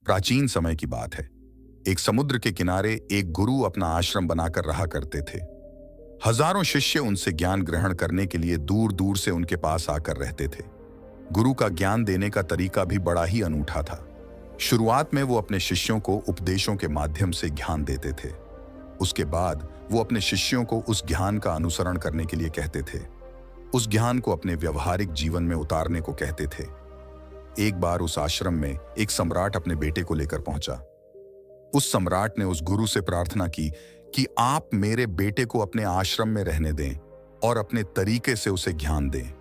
प्राचीन समय की बात है। एक समुद्र के किनारे एक गुरु अपना आश्रम बनाकर रहा करते थे। हजारों शिष्य उनसे ज्ञान ग्रहण करने के लिए दूर दूर से उनके पास आकर रहते थे। गुरु का ज्ञान देने का तरीका भी बड़ा ही अनूठा था। शुरुआत में वो अपने शिष्यों को उपदेशों के माध्यम से ज्ञान देते थे। उसके बाद वो अपने शिष्यों को उस ज्ञान का अनुसरण करने के लिए कहते थे। उस ज्ञान को अपने व्यवहारिक जीवन में उतारने को कहते थे। एक बार उस आश्रम में एक सम्राट अपने बेटे को लेकर पहुंचा। उस सम्राट ने उस गुरु से प्रार्थना की कि आप मेरे बेटे को अपने आश्रम में रहने दें और अपने तरीके से उसे ज्ञान दें।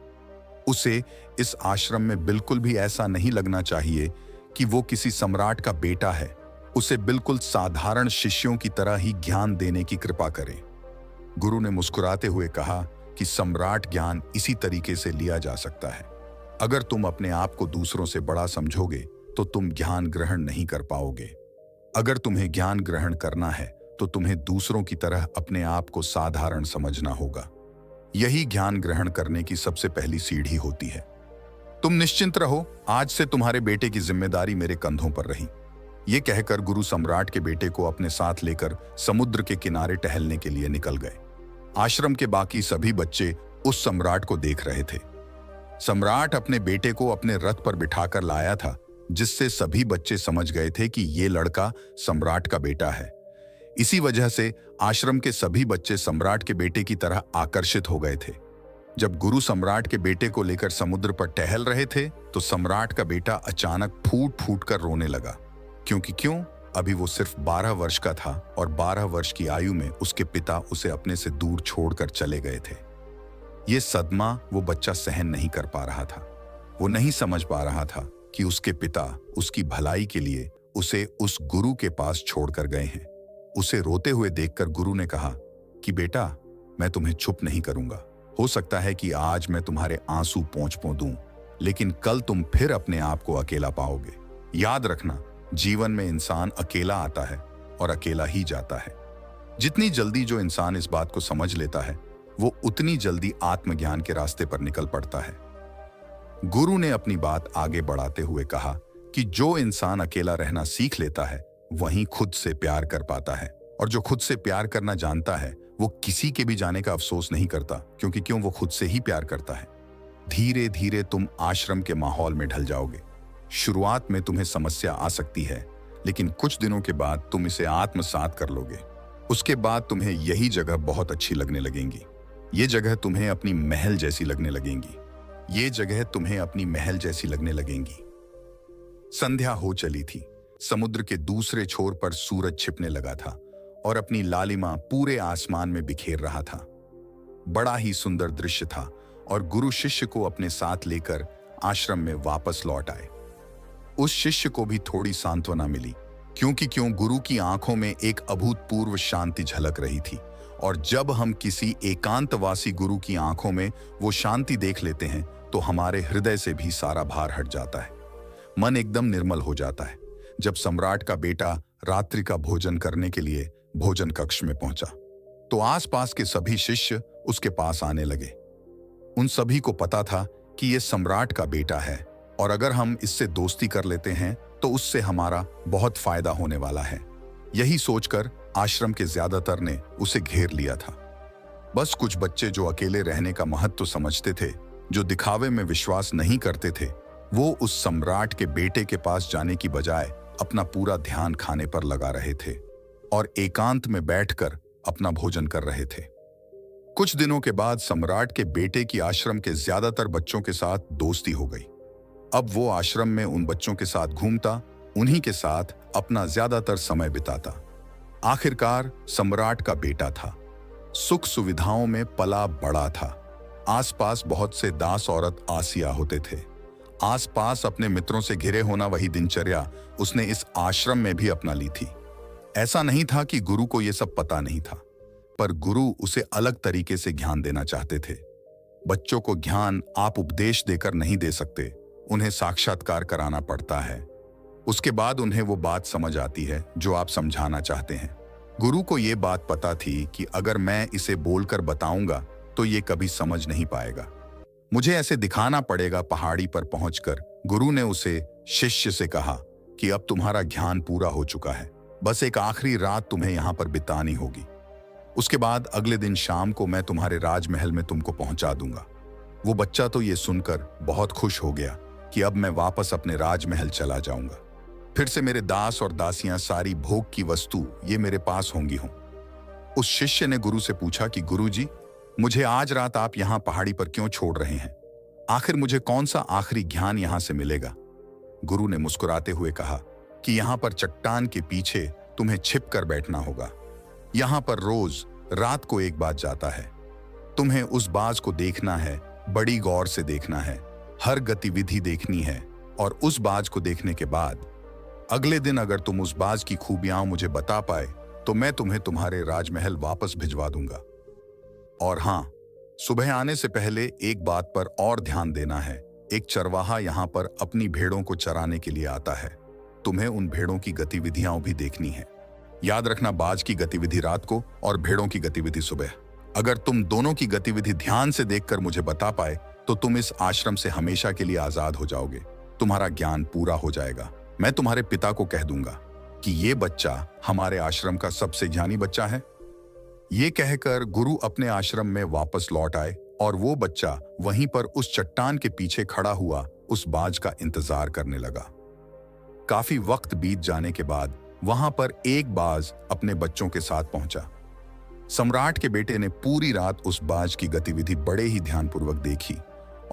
उसे इस आश्रम में बिल्कुल भी ऐसा नहीं लगना चाहिए कि वो किसी सम्राट का बेटा है। उसे बिल्कुल साधारण शिष्यों की तरह ही ज्ञान देने की कृपा करें। गुरु ने मुस्कुराते हुए कहा कि सम्राट ज्ञान इसी तरीके से लिया जा सकता है। अगर तुम अपने आप को दूसरों से बड़ा समझोगे तो तुम ज्ञान ग्रहण नहीं कर पाओगे। अगर तुम्हें ज्ञान ग्रहण करना है तो तुम्हें दूसरों की तरह अपने आप को साधारण समझना होगा। यही ज्ञान ग्रहण करने की सबसे पहली सीढ़ी होती है। तुम निश्चिंत रहो, आज से तुम्हारे बेटे की जिम्मेदारी मेरे कंधों पर रही। ये कहकर गुरु सम्राट के बेटे को अपने साथ लेकर समुद्र के किनारे टहलने के लिए निकल गए। आश्रम के बाकी सभी बच्चे उस सम्राट को देख रहे थे। सम्राट अपने बेटे को अपने रथ पर बिठाकर लाया था, जिससे सभी बच्चे समझ गए थे कि ये लड़का सम्राट का बेटा है। इसी वजह से आश्रम के सभी बच्चे सम्राट के बेटे की तरह आकर्षित हो गए थे। जब गुरु सम्राट के बेटे को लेकर समुद्र पर टहल रहे थे तो सम्राट का बेटा अचानक फूट फूट कर रोने लगा। क्यों? अभी वो सिर्फ 12 वर्ष का था और 12 वर्ष की आयु में उसके पिता उसे अपने से दूर छोड़कर चले गए थे। ये सदमा वो बच्चा सहन नहीं कर पा रहा था। वो नहीं समझ पा रहा था कि उसके पिता उसकी भलाई के लिए उसे उस गुरु के पास छोड़कर गए हैं। उसे रोते हुए देखकर गुरु ने कहा कि बेटा, मैं तुम्हें चुप नहीं करूंगा। हो सकता है कि आज मैं तुम्हारे आंसू पोंछ दूं, लेकिन कल तुम फिर अपने आप को अकेला पाओगे। याद रखना, जीवन में इंसान अकेला आता है और अकेला ही जाता है। जितनी जल्दी जो इंसान इस बात को समझ लेता है, वो उतनी जल्दी आत्मज्ञान के रास्ते पर निकल पड़ता है। गुरु ने अपनी बात आगे बढ़ाते हुए कहा कि जो इंसान अकेला रहना सीख लेता है वही खुद से प्यार कर पाता है, और जो खुद से प्यार करना जानता है वो किसी के भी जाने का अफसोस नहीं करता, क्योंकि वो खुद से ही प्यार करता है। धीरे धीरे तुम आश्रम के माहौल में ढल जाओगे। शुरुआत में तुम्हें समस्या आ सकती है, लेकिन कुछ दिनों के बाद तुम इसे आत्मसात कर लोगे। उसके बाद तुम्हें यही जगह बहुत अच्छी लगने लगेंगी। ये जगह तुम्हें अपनी महल जैसी लगने लगेंगी। ये जगह तुम्हें अपनी महल जैसी लगने लगेंगी। संध्या हो चली थी। समुद्र के दूसरे छोर पर सूरज छिपने लगा था और अपनी लालिमा पूरे आसमान में बिखेर रहा था। बड़ा ही सुंदर दृश्य था और गुरु शिष्य को अपने साथ लेकर आश्रम में वापस लौट आए। उस शिष्य को भी थोड़ी सांत्वना मिली, क्योंकि गुरु की आंखों में एक अभूतपूर्व शांति झलक रही थी। और जब हम किसी एकांतवासी गुरु की आंखों में वो शांति देख लेते हैं तो हमारे हृदय से भी सारा भार हट जाता है। मन एकदम निर्मल हो जाता है। जब सम्राट का बेटा रात्रि का भोजन करने के लिए भोजन कक्ष में पहुंचा तो आसपास के सभी शिष्य उसके पास आने लगे। उन सभी को पता था कि ये सम्राट का बेटा है और अगर हम इससे दोस्ती कर लेते हैं तो उससे हमारा बहुत फायदा होने वाला है। यही सोचकर आश्रम के ज्यादातर ने उसे घेर लिया था। बस कुछ बच्चे जो अकेले रहने का महत्व समझते थे, जो दिखावे में विश्वास नहीं करते थे, वो उस सम्राट के बेटे के पास जाने की बजाय अपना पूरा ध्यान खाने पर लगा रहे थे और एकांत में बैठकर अपना भोजन कर रहे थे। कुछ दिनों के बाद सम्राट के बेटे की आश्रम के ज्यादातर बच्चों के साथ दोस्ती हो गई। अब वो आश्रम में उन बच्चों के साथ घूमता, उन्हीं के साथ अपना ज्यादातर समय बिताता। आखिरकार सम्राट का बेटा था, सुख सुविधाओं में पला बड़ा था। आसपास बहुत से दास औरत आसिया होते थे। आसपास अपने मित्रों से घिरे होना वही दिनचर्या उसने इस आश्रम में भी अपना ली थी। ऐसा नहीं था कि गुरु को यह सब पता नहीं था, पर गुरु उसे अलग तरीके से ज्ञान देना चाहते थे। बच्चों को ज्ञान आप उपदेश देकर नहीं दे सकते, उन्हें साक्षात्कार कराना पड़ता है। उसके बाद उन्हें वो बात समझ आती है जो आप समझाना चाहते हैं। गुरु को ये बात पता थी कि अगर मैं इसे बोलकर बताऊंगा तो ये कभी समझ नहीं पाएगा, मुझे ऐसे दिखाना पड़ेगा। पहाड़ी पर पहुंचकर गुरु ने उसे शिष्य से कहा कि अब तुम्हारा ज्ञान पूरा हो चुका है, बस एक आखिरी रात तुम्हें यहां पर बितानी होगी। उसके बाद अगले दिन शाम को मैं तुम्हारे राजमहल में तुमको पहुंचा दूंगा। वो बच्चा तो ये सुनकर बहुत खुश हो गया कि अब मैं वापस अपने राजमहल चला जाऊंगा। फिर से मेरे दास और दासियां, सारी भोग की वस्तु ये मेरे पास होंगी हों। उस शिष्य ने गुरु से पूछा कि गुरुजी, मुझे आज रात आप यहाँ पहाड़ी पर क्यों छोड़ रहे हैं? आखिर मुझे कौन सा आखिरी ज्ञान यहाँ से मिलेगा? गुरु ने मुस्कुराते हुए कहा कि यहाँ पर चट्टान के पीछे तुम्हें छिप कर बैठना होगा। यहाँ पर रोज रात को एक बाज जाता है। तुम्हें उस बाज को देखना है, बड़ी गौर से देखना है, हर गतिविधि देखनी है, और उस बाज को देखने के बाद अगले दिन अगर तुम उस बाज की खूबियां मुझे बता पाए तो मैं तुम्हें तुम्हारे राजमहल वापस भिजवा दूंगा। और हाँ, सुबह आने से पहले एक बात पर और ध्यान देना है। एक चरवाहा यहाँ पर अपनी भेड़ों को चराने के लिए आता है। तुम्हें उन भेड़ों की गतिविधियां भी देखनी है। याद रखना, बाज की गतिविधि रात को और भेड़ों की गतिविधि सुबह। अगर तुम दोनों की गतिविधि ध्यान से देखकर मुझे बता पाए तो तुम इस आश्रम से हमेशा के लिए आजाद हो जाओगे। तुम्हारा ज्ञान पूरा हो जाएगा। मैं तुम्हारे पिता को कह दूंगा कि ये बच्चा हमारे आश्रम का सबसे ज्ञानी बच्चा है। ये कहकर गुरु अपने आश्रम में वापस लौट आए और वो बच्चा वहीं पर उस चट्टान के पीछे खड़ा हुआ उस बाज का इंतजार करने लगा। काफी वक्त बीत जाने के बाद वहां पर एक बाज अपने बच्चों के साथ पहुंचा। सम्राट के बेटे ने पूरी रात उस बाज की गतिविधि बड़े ही ध्यानपूर्वक देखी,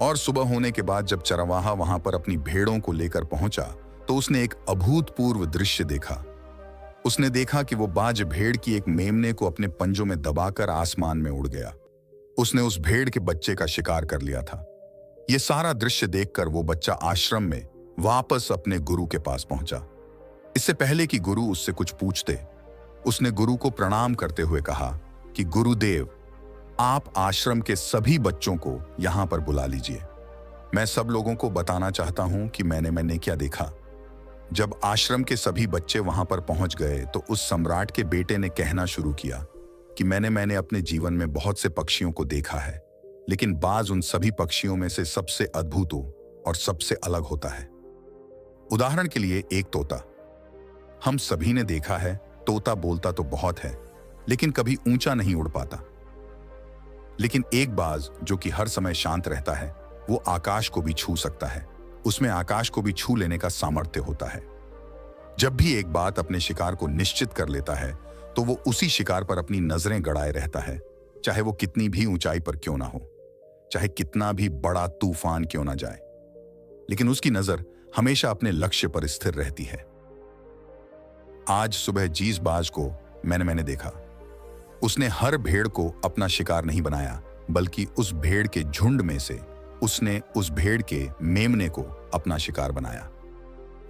और सुबह होने के बाद जब चरवाहा वहां पर अपनी भेड़ों को लेकर पहुंचा तो उसने एक अभूतपूर्व दृश्य देखा। उसने देखा कि वो बाज भेड़ की एक मेमने को अपने पंजों में दबाकर आसमान में उड़ गया। उसने उस भेड़ के बच्चे का शिकार कर लिया था। यह सारा दृश्य देखकर वो बच्चा आश्रम में वापस अपने गुरु के पास पहुंचा। इससे पहले कि गुरु उससे कुछ पूछते, उसने गुरु को प्रणाम करते हुए कहा कि गुरुदेव, आप आश्रम के सभी बच्चों को यहां पर बुला लीजिए। मैं सब लोगों को बताना चाहता हूं कि मैंने क्या देखा। जब आश्रम के सभी बच्चे वहां पर पहुंच गए तो उस सम्राट के बेटे ने कहना शुरू किया कि मैंने अपने जीवन में बहुत से पक्षियों को देखा है, लेकिन बाज उन सभी पक्षियों में से सबसे अद्भुत और सबसे अलग होता है। उदाहरण के लिए एक तोता। हम सभी ने देखा है, तोता बोलता तो बहुत है लेकिन कभी ऊंचा नहीं उड़ पाता। लेकिन एक बाज जो कि हर समय शांत रहता है, वो आकाश को भी छू सकता है। उसमें आकाश को भी छू लेने का सामर्थ्य होता है। जब भी एक बात अपने शिकार को निश्चित कर लेता है तो वो उसी शिकार पर अपनी नजरें गड़ाए रहता है, चाहे वो कितनी भी ऊंचाई पर क्यों ना हो, चाहे कितना भी बड़ा तूफान क्यों ना जाए, लेकिन उसकी नजर हमेशा अपने लक्ष्य पर स्थिर रहती है। आज सुबह जीस बाज को मैंने देखा। उसने हर भेड़ को अपना शिकार नहीं बनाया, बल्कि उस भेड़ के झुंड में से उसने उस भेड़ के मेमने को अपना शिकार बनाया।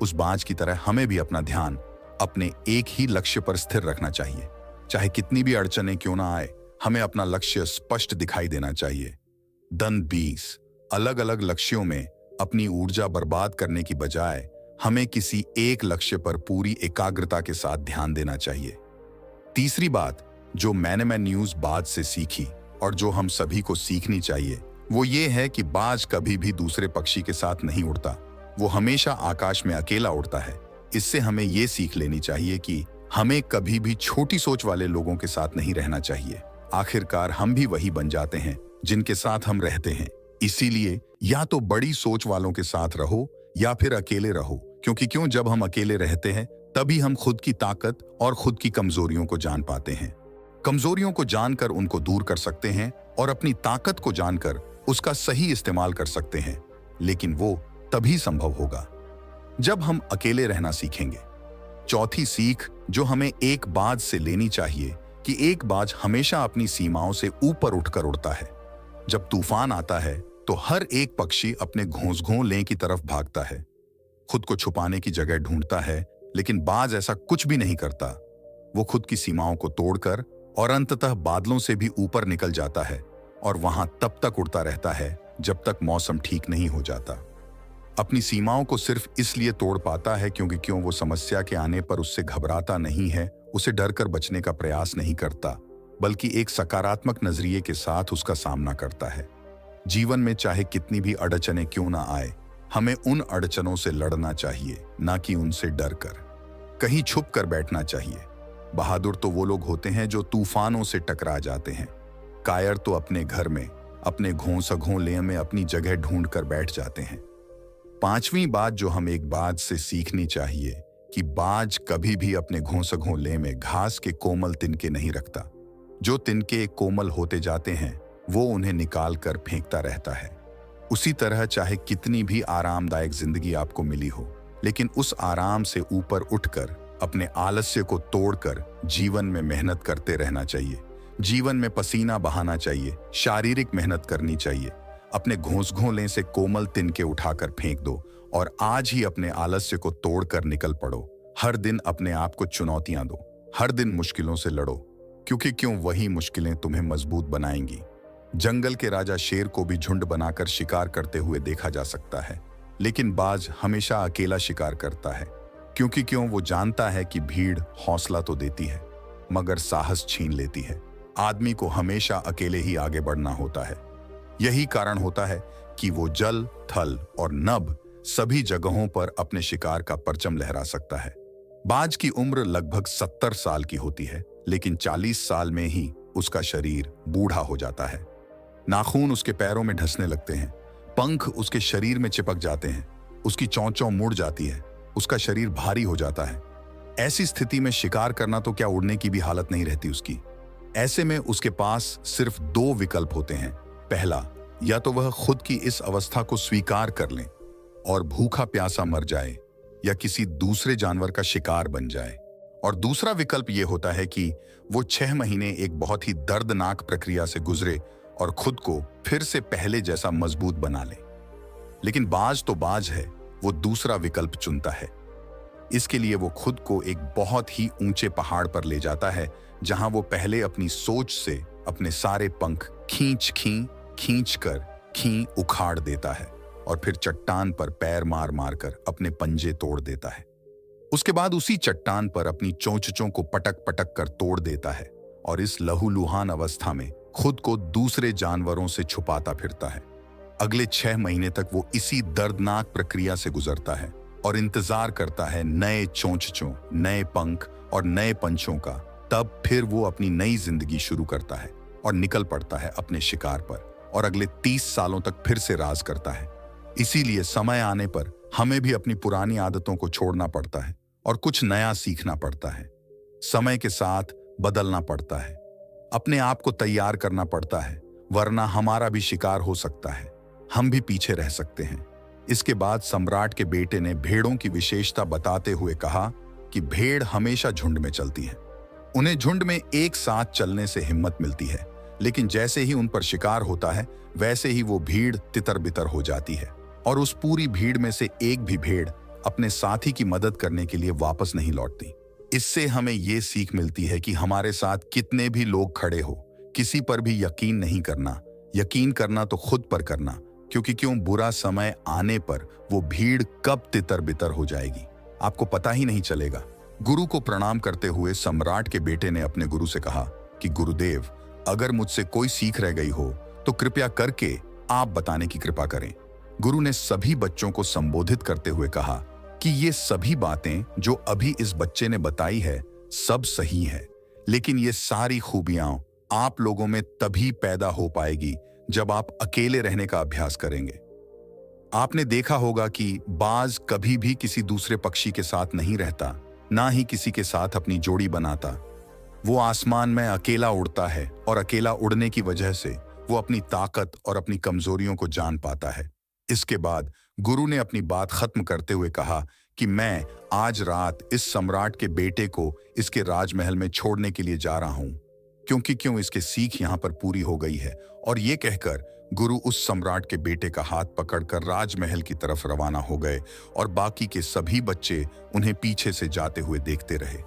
उस बाज की तरह हमें भी अपना ध्यान अपने एक ही लक्ष्य पर स्थिर रखना चाहिए। चाहे कितनी भी अड़चनें क्यों ना आए, हमें अपना लक्ष्य स्पष्ट दिखाई देना चाहिए। दन 20 अलग अलग लक्ष्यों में अपनी ऊर्जा बर्बाद करने की बजाय हमें किसी एक लक्ष्य पर पूरी एकाग्रता के साथ ध्यान देना चाहिए। तीसरी बात जो मैं न्यूज़ बाज से सीखी और जो हम सभी को सीखनी चाहिए, वो ये है कि बाज कभी भी दूसरे पक्षी के साथ नहीं उड़ता। वो हमेशा आकाश में अकेला उड़ता है। इससे हमें ये सीख लेनी चाहिए कि हमें कभी भी छोटी सोच वाले लोगों के साथ नहीं रहना चाहिए। आखिरकार हम भी वही बन जाते हैं जिनके साथ हम रहते हैं। इसीलिए या तो बड़ी सोच वालों के साथ रहो या फिर अकेले रहो, क्योंकि जब हम अकेले रहते हैं तभी हम खुद की ताकत और खुद की कमजोरियों को जान पाते हैं। कमजोरियों को जानकर उनको दूर कर सकते हैं और अपनी ताकत को जानकर उसका सही इस्तेमाल कर सकते हैं, लेकिन वो तभी संभव होगा जब हम अकेले रहना सीखेंगे। चौथी सीख जो हमें एक बाज से लेनी चाहिए कि एक बाज हमेशा अपनी सीमाओं से ऊपर उठकर उड़ता है। जब तूफान आता है तो हर एक पक्षी अपने घोंसले की तरफ भागता है, खुद को छुपाने की जगह ढूंढता है, लेकिन बाज ऐसा कुछ भी नहीं करता। वो खुद की सीमाओं को तोड़कर और अंततः बादलों से भी ऊपर निकल जाता है और वहां तब तक उड़ता रहता है जब तक मौसम ठीक नहीं हो जाता। अपनी सीमाओं को सिर्फ इसलिए तोड़ पाता है क्योंकि वो समस्या के आने पर उससे घबराता नहीं है, उसे डरकर बचने का प्रयास नहीं करता, बल्कि एक सकारात्मक नजरिए के साथ उसका सामना करता है। जीवन में चाहे कितनी भी अड़चनें क्यों ना आए, हमें उन अड़चनों से लड़ना चाहिए, ना कि उनसे डर कर। कहीं छुप कर बैठना चाहिए। बहादुर तो वो लोग होते हैं जो तूफानों से टकरा जाते हैं। कायर तो अपने घर में, अपने घोंसघोंले में अपनी जगह ढूंढ कर बैठ जाते हैं। पांचवी बात जो हम एक बाज से सीखनी चाहिए कि बाज कभी भी अपने घोंसघोंले में घास के कोमल तिनके नहीं रखता। जो तिनके कोमल होते जाते हैं वो उन्हें निकाल कर फेंकता रहता है। उसी तरह चाहे कितनी भी आरामदायक जिंदगी आपको मिली हो, लेकिन उस आराम से ऊपर उठकर अपने आलस्य को तोड़कर जीवन में मेहनत करते रहना चाहिए। जीवन में पसीना बहाना चाहिए, शारीरिक मेहनत करनी चाहिए। अपने घोंसघोंले से कोमल तिनके उठाकर फेंक दो और आज ही अपने आलस्य को तोड़कर निकल पड़ो। हर दिन अपने आप को चुनौतियां दो, हर दिन मुश्किलों से लड़ो, क्योंकि क्यों वही मुश्किलें तुम्हें मजबूत बनाएंगी। जंगल के राजा शेर को भी झुंड बनाकर शिकार करते हुए देखा जा सकता है, लेकिन बाज हमेशा अकेला शिकार करता है, क्योंकि क्यों वो जानता है कि भीड़ हौसला तो देती है मगर साहस छीन लेती है। आदमी को हमेशा अकेले ही आगे बढ़ना होता है। यही कारण होता है कि वो जल, थल और नभ सभी जगहों पर अपने शिकार का परचम लहरा सकता है। बाज की उम्र लगभग 70 साल की होती है, लेकिन 40 साल में ही उसका शरीर बूढ़ा हो जाता है। नाखून उसके पैरों में ढसने लगते हैं, पंख उसके शरीर में चिपक जाते हैं, उसकी चौंचों मुड़ जाती है, उसका शरीर भारी हो जाता है। ऐसी स्थिति में शिकार करना तो क्या उड़ने की भी हालत नहीं रहती उसकी। ऐसे में उसके पास सिर्फ 2 विकल्प होते हैं। पहला, या तो वह खुद की इस अवस्था को स्वीकार कर लें और भूखा प्यासा मर जाए, या किसी दूसरे जानवर का शिकार बन जाए। और दूसरा विकल्प यह होता है कि वो 6 महीने एक बहुत ही दर्दनाक प्रक्रिया से गुजरे और खुद को फिर से पहले जैसा मजबूत बना ले। लेकिन बाज तो बाज है, वो दूसरा विकल्प चुनता है। इसके लिए वो खुद को एक बहुत ही ऊंचे पहाड़ पर ले जाता है, जहां वो पहले अपनी सोच से अपने सारे पंख खींच कर उखाड़ देता है और फिर चट्टान पर पैर मार मार कर अपने पंजे तोड़ देता है। उसके बाद उसी चट्टान पर अपनी चोंचों को पटक पटक कर तोड़ देता है और इस लहूलुहान अवस्था में खुद को दूसरे जानवरों से छुपाता फिरता है। अगले 6 महीने तक वो इसी दर्दनाक प्रक्रिया से गुजरता है और इंतजार करता है नए चोंचों, नए पंख और नए पंचों का। तब फिर वो अपनी नई जिंदगी शुरू करता है और निकल पड़ता है अपने शिकार पर और अगले 30 सालों तक फिर से राज करता है। इसीलिए समय आने पर हमें भी अपनी पुरानी आदतों को छोड़ना पड़ता है और कुछ नया सीखना पड़ता है। समय के साथ बदलना पड़ता है, अपने आप को तैयार करना पड़ता है, वरना हमारा भी शिकार हो सकता है, हम भी पीछे रह सकते हैं। इसके बाद सम्राट के बेटे ने भेड़ों की विशेषता बताते हुए कहा कि भेड़ हमेशा झुंड में चलती है। उन्हें झुंड में एक साथ चलने से हिम्मत मिलती है, लेकिन जैसे ही उन पर शिकार होता है वैसे ही वो भीड़ तितर बितर हो जाती है और उस पूरी भीड़ में से एक भी भेड़ अपने साथी की मदद करने के लिए वापस नहीं लौटती। इससे हमें ये सीख मिलती है कि हमारे साथ कितने भी लोग खड़े हो, किसी पर भी यकीन नहीं करना। यकीन करना तो खुद पर करना, क्योंकि क्यों बुरा समय आने पर वो भीड़ कब तितर बितर हो जाएगी आपको पता ही नहीं चलेगा। गुरु को प्रणाम करते हुए सम्राट के बेटे ने अपने गुरु से कहा कि गुरुदेव, अगर मुझसे कोई सीख रह गई हो तो कृपया करके आप बताने की कृपा करें। गुरु ने सभी बच्चों को संबोधित करते हुए कहा कि ये सभी बातें जो अभी इस बच्चे ने बताई है सब सही है, लेकिन ये सारी खूबियां आप लोगों में तभी पैदा हो पाएगी जब आप अकेले रहने का अभ्यास करेंगे। आपने देखा होगा कि बाज कभी भी किसी दूसरे पक्षी के साथ नहीं रहता, ना ही किसी के साथ अपनी जोड़ी बनाता। वो आसमान में अकेला उड़ता है और अकेला उड़ने की वजह से वो अपनी ताकत और अपनी कमजोरियों को जान पाता है। इसके बाद गुरु ने अपनी बात खत्म करते हुए कहा कि मैं आज रात इस सम्राट के बेटे को इसके राजमहल में छोड़ने के लिए जा रहा हूं, क्योंकि क्यों इसके सीख यहां पर पूरी हो गई है। और ये कहकर गुरु उस सम्राट के बेटे का हाथ पकड़कर राजमहल की तरफ रवाना हो गए और बाकी के सभी बच्चे उन्हें पीछे से जाते हुए देखते रहे।